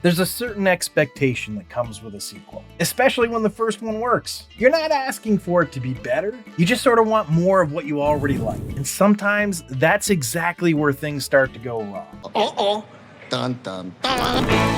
There's a certain expectation that comes with a sequel, especially when the first one works. You're not asking for it to be better, you just sort of want more of what you already like. And sometimes that's exactly where things start to go wrong. Uh-oh. Dun, dun, dun.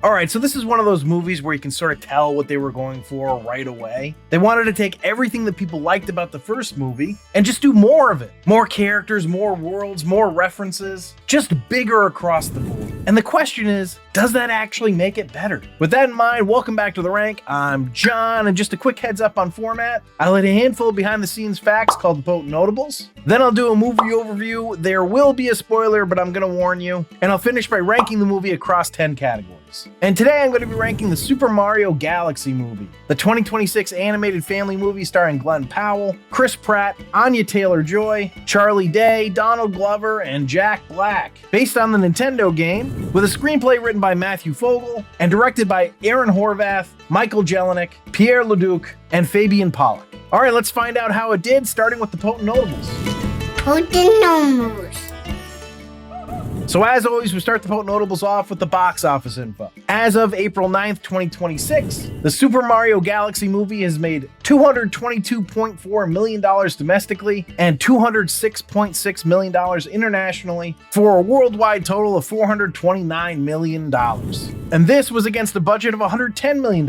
Alright, so this is one of those movies where you can sort of tell what they were going for right away. They wanted to take everything that people liked about the first movie and just do more of it. More characters, more worlds, more references, just bigger across the board. And the question is, does that actually make it better? With that in mind, welcome back to The Rank. I'm John, and just a quick heads up on format. I'll hit a handful of behind the scenes facts called the Potent Notables. Then I'll do a movie overview. There will be a spoiler, but I'm gonna warn you. And I'll finish by ranking the movie across 10 categories. And today I'm going to be ranking the Super Mario Galaxy movie, the 2026 animated family movie starring Glenn Powell, Chris Pratt, Anya Taylor-Joy, Charlie Day, Donald Glover, and Jack Black. Based on the Nintendo game, with a screenplay written by Matthew Fogel and directed by Aaron Horvath, Michael Jelinek, Pierre Leduc, and Fabian Pollack. All right, let's find out how it did, starting with the Potent Notables. Potent Notables. So as always, we start the Potent Notables off with the box office info. As of April 9th, 2026, the Super Mario Galaxy movie has made $222.4 million domestically and $206.6 million internationally for a worldwide total of $429 million. And this was against a budget of $110 million,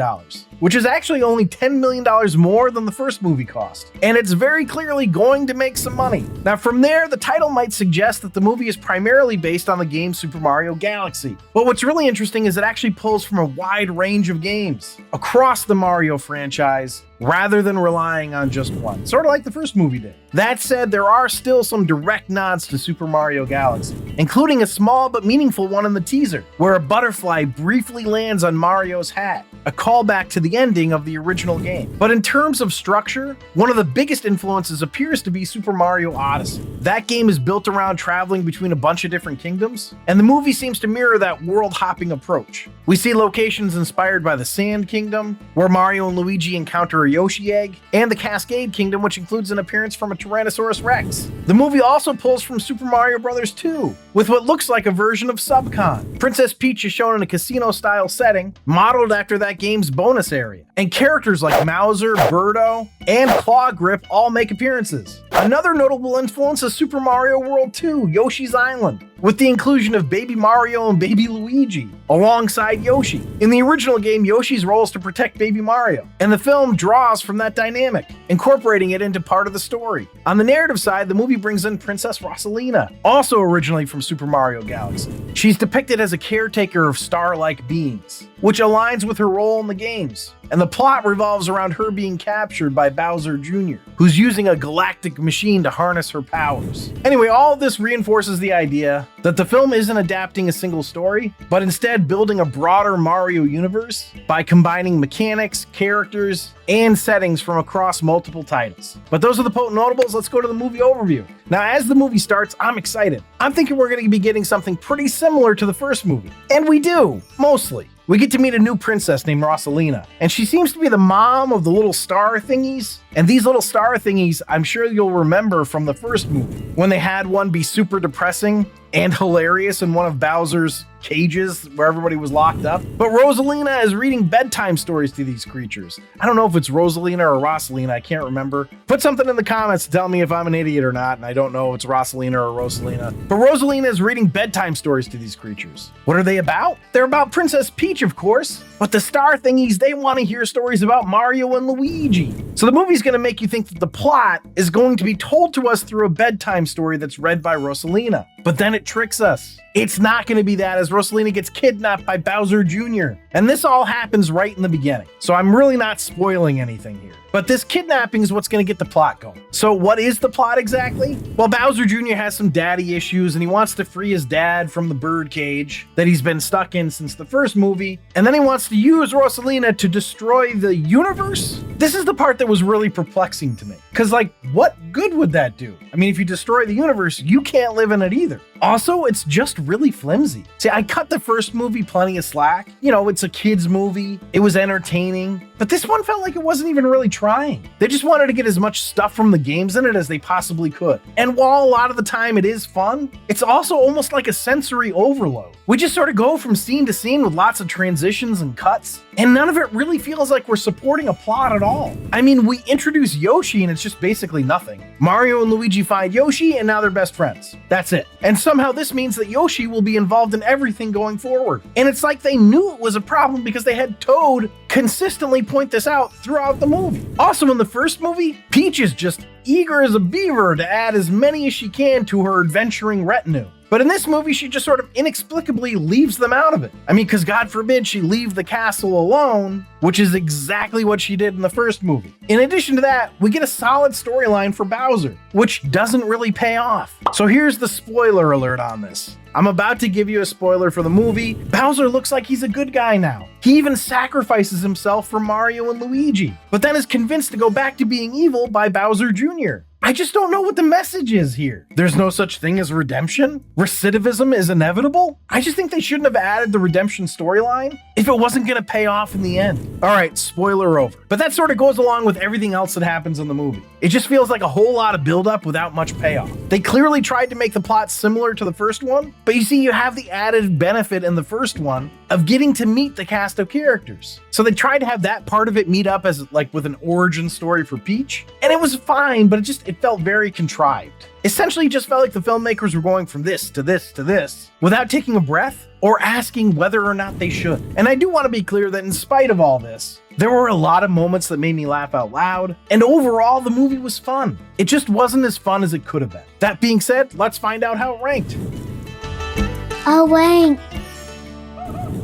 which is actually only $10 million more than the first movie cost. And it's very clearly going to make some money. Now from there, the title might suggest that the movie is primarily based on the game Super Mario Galaxy. But what's really interesting is it actually pulls from a wide range of games across the Mario franchise, rather than relying on just one, sort of like the first movie did. That said, there are still some direct nods to Super Mario Galaxy, including a small but meaningful one in the teaser, where a butterfly briefly lands on Mario's hat, a callback to the ending of the original game. But in terms of structure, one of the biggest influences appears to be Super Mario Odyssey. That game is built around traveling between a bunch of different kingdoms, and the movie seems to mirror that world-hopping approach. We see locations inspired by the Sand Kingdom, where Mario and Luigi encounter a Yoshi egg, and the Cascade Kingdom, which includes an appearance from a Tyrannosaurus Rex. The movie also pulls from Super Mario Bros. 2, with what looks like a version of Subcon. Princess Peach is shown in a casino-style setting, modeled after that game's bonus area. And characters like Mauser, Birdo, and Claw Grip all make appearances. Another notable influence is Super Mario World 2, Yoshi's Island, with the inclusion of Baby Mario and Baby Luigi, alongside Yoshi. In the original game, Yoshi's role is to protect Baby Mario, and the film draws from that dynamic, incorporating it into part of the story. On the narrative side, the movie brings in Princess Rosalina, also originally from Super Mario Galaxy. She's depicted as a caretaker of star-like beings, which aligns with her role in the games. And the plot revolves around her being captured by Bowser Jr., who's using a galactic machine to harness her powers. Anyway, all of this reinforces the idea that the film isn't adapting a single story, but instead building a broader Mario universe by combining mechanics, characters, and settings from across multiple titles. But those are the Potent Notables. Let's go to the movie overview. Now, as the movie starts, I'm excited. I'm thinking we're going to be getting something pretty similar to the first movie. And we do, mostly. We get to meet a new princess named Rosalina, and she seems to be the mom of the little star thingies. And these little star thingies, I'm sure you'll remember from the first movie, when they had one be super depressing and hilarious in one of Bowser's cages where everybody was locked up. But Rosalina is reading bedtime stories to these creatures. I don't know if it's Rosalina or Rosalina, I can't remember. Put something in the comments to tell me if I'm an idiot or not, and I don't know if it's Rosalina or Rosalina. But Rosalina is reading bedtime stories to these creatures. What are they about? They're about Princess Peach, of course. But the star thingies, they want to hear stories about Mario and Luigi. So the movie's going to make you think that the plot is going to be told to us through a bedtime story that's read by Rosalina. But then it tricks us. It's not going to be that, as Rosalina gets kidnapped by Bowser Jr. And this all happens right in the beginning. So I'm really not spoiling anything here. But this kidnapping is what's going to get the plot going. So what is the plot exactly? Well, Bowser Jr. has some daddy issues and he wants to free his dad from the bird cage that he's been stuck in since the first movie. And then he wants to use Rosalina to destroy the universe? This is the part that was really perplexing to me. Because, like, what good would that do? I mean, if you destroy the universe, you can't live in it either. either. Also, it's just really flimsy. See, I cut the first movie plenty of slack. It's a kid's movie. It was entertaining. But this one felt like it wasn't even really trying. They just wanted to get as much stuff from the games in it as they possibly could. And while a lot of the time it is fun, it's also almost like a sensory overload. We just sort of go from scene to scene with lots of transitions and cuts, and none of it really feels like we're supporting a plot at all. I mean, we introduce Yoshi and it's just basically nothing. Mario and Luigi find Yoshi and now they're best friends. That's it. And somehow this means that Yoshi will be involved in everything going forward. And it's like they knew it was a problem because they had Toad consistently point this out throughout the movie. Also, in the first movie, Peach is just eager as a beaver to add as many as she can to her adventuring retinue. But in this movie, she just sort of inexplicably leaves them out of it. I mean, because God forbid she leave the castle alone, which is exactly what she did in the first movie. In addition to that, we get a solid storyline for Bowser, which doesn't really pay off. So here's the spoiler alert on this. I'm about to give you a spoiler for the movie. Bowser looks like he's a good guy now. He even sacrifices himself for Mario and Luigi, but then is convinced to go back to being evil by Bowser Jr. I just don't know what the message is here. There's no such thing as redemption? Recidivism is inevitable? I just think they shouldn't have added the redemption storyline if it wasn't gonna pay off in the end. All right, spoiler over. But that sort of goes along with everything else that happens in the movie. It just feels like a whole lot of buildup without much payoff. They clearly tried to make the plot similar to the first one, but you see, you have the added benefit in the first one of getting to meet the cast of characters. So they tried to have that part of it meet up as like with an origin story for Peach, and it was fine, but it felt very contrived. Essentially, it just felt like the filmmakers were going from this to this to this without taking a breath or asking whether or not they should. And I do want to be clear that in spite of all this, there were a lot of moments that made me laugh out loud, and overall the movie was fun. It just wasn't as fun as it could have been. That being said, let's find out how it ranked. A rank.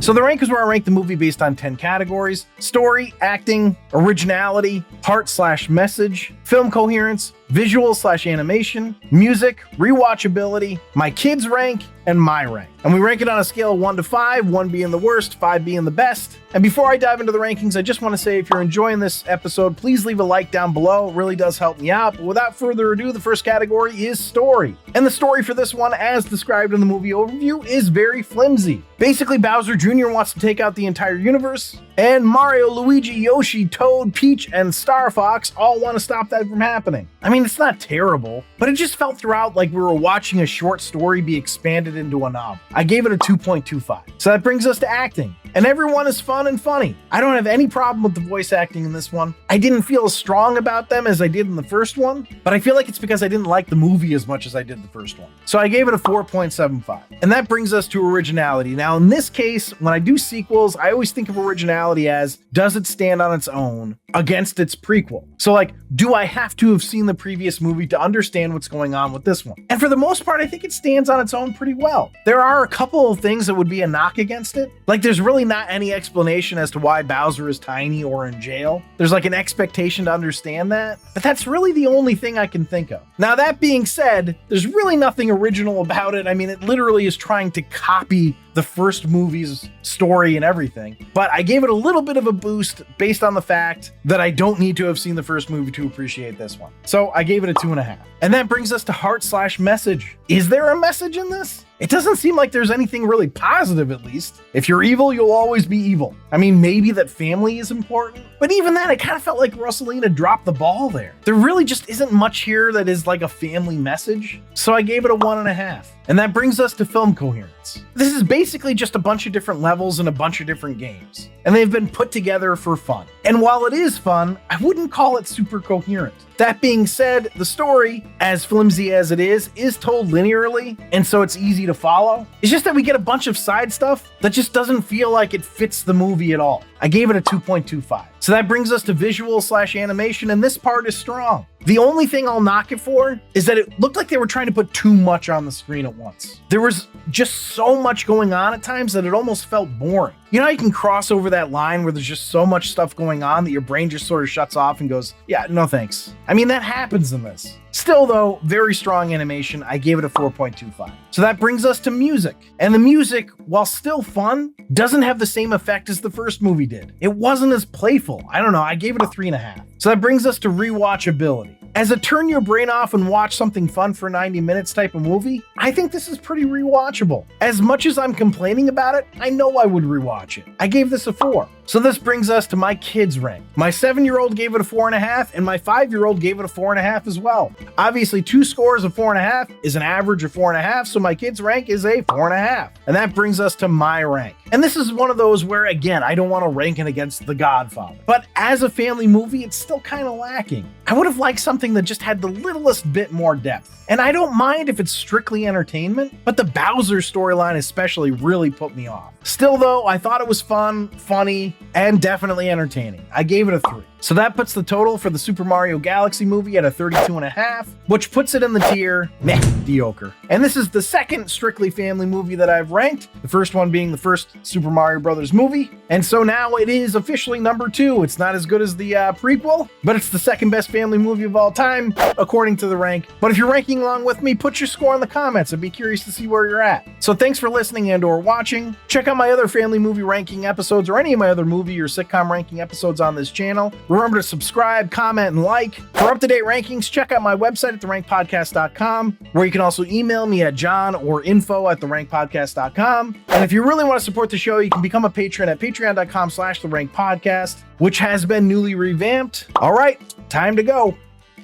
So the rank is where I rank the movie based on 10 categories: story, acting, originality, heart/message, film coherence, visual/animation, music, rewatchability, my kids' rank, and my rank. And we rank it on a scale of 1 to 5, 1 being the worst, 5 being the best. And before I dive into the rankings, I just want to say if you're enjoying this episode, please leave a like down below. It really does help me out. But without further ado, the first category is story. And the story for this one, as described in the movie overview, is very flimsy. Basically, Bowser Jr. wants to take out the entire universe, and Mario, Luigi, Yoshi, Toad, Peach, and Star Fox all want to stop that from happening. I mean, it's not terrible, but it just felt throughout like we were watching a short story be expanded into a novel. I gave it a 2.25. So that brings us to acting. And everyone is fun and funny. I don't have any problem with the voice acting in this one. I didn't feel as strong about them as I did in the first one, but I feel like it's because I didn't like the movie as much as I did the first one. So I gave it a 4.75. And that brings us to originality. Now, in this case, when I do sequels, I always think of originality as, does it stand on its own against its prequel? So like, do I have to have seen the previous movie to understand what's going on with this one? And for the most part, I think it stands on its own pretty well. There are a couple of things that would be a knock against it. Like, there's really not any explanation as to why Bowser is tiny or in jail. There's like an expectation to understand that, but that's really the only thing I can think of. Now, that being said, there's really nothing original about it. I mean, it literally is trying to copy the first movie's story and everything, but I gave it a little bit of a boost based on the fact that I don't need to have seen the first movie to appreciate this one. So I gave it a 2.5. And that brings us to heart/message. Is there a message in this? It doesn't seem like there's anything really positive, at least. If you're evil, you'll always be evil. I mean, maybe that family is important, but even that, I kind of felt like Rosalina dropped the ball there. There really just isn't much here that is like a family message, so I gave it a 1.5. And that brings us to film coherence. This is basically just a bunch of different levels in a bunch of different games, and they've been put together for fun. And while it is fun, I wouldn't call it super coherent. That being said, the story, as flimsy as it is told linearly, and so it's easy to follow. It's just that we get a bunch of side stuff that just doesn't feel like it fits the movie at all. I gave it a 2.25. So that brings us to visual/animation, and this part is strong. The only thing I'll knock it for is that it looked like they were trying to put too much on the screen at once. There was just so much going on at times that it almost felt boring. You know how you can cross over that line where there's just so much stuff going on that your brain just sort of shuts off and goes, yeah, no thanks. I mean, that happens in this. Still though, very strong animation. I gave it a 4.25. So that brings us to music. And the music, while still fun, doesn't have the same effect as the first movie did. It wasn't as playful. I don't know, I gave it a 3.5. So that brings us to rewatchability. As a turn your brain off and watch something fun for 90 minutes type of movie, I think this is pretty rewatchable. As much as I'm complaining about it, I know I would rewatch it. I gave this a 4. So this brings us to my kids' rank. My 7-year-old gave it a 4.5, and my 5-year-old gave it a 4.5 as well. Obviously, 2 scores of 4.5 is an average of 4.5, so my kids' rank is a 4.5. And that brings us to my rank. And this is one of those where, again, I don't want to rank it against The Godfather. But as a family movie, it's still kind of lacking. I would have liked something that just had the littlest bit more depth. And I don't mind if it's strictly entertainment, but the Bowser storyline especially really put me off. Still though, I thought it was fun, funny, and definitely entertaining. I gave it a 3. So that puts the total for the Super Mario Galaxy movie at a 32.5, which puts it in the tier mediocre. And this is the second strictly family movie that I've ranked, the first one being the first Super Mario Brothers movie. And so now it is officially number 2. It's not as good as the prequel, but it's the second best family movie of all time, according to the rank. But if you're ranking along with me, put your score in the comments. I'd be curious to see where you're at. So thanks for listening and or watching. Check out my other family movie ranking episodes or any of my other movie or sitcom ranking episodes on this channel. Remember to subscribe, comment, and like. For up-to-date rankings, check out my website at therankpodcast.com, where you can also email me at john or info@therankpodcast.com. And if you really want to support the show, you can become a patron at patreon.com/therankpodcast, which has been newly revamped. All right, time to go.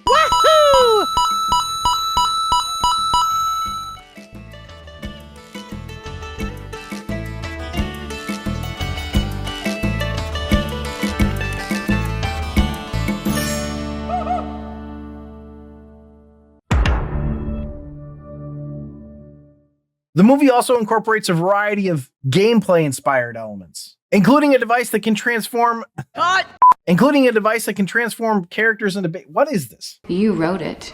Woohoo! The movie also incorporates a variety of gameplay-inspired elements, including a device that can transform characters into what is this? You wrote it.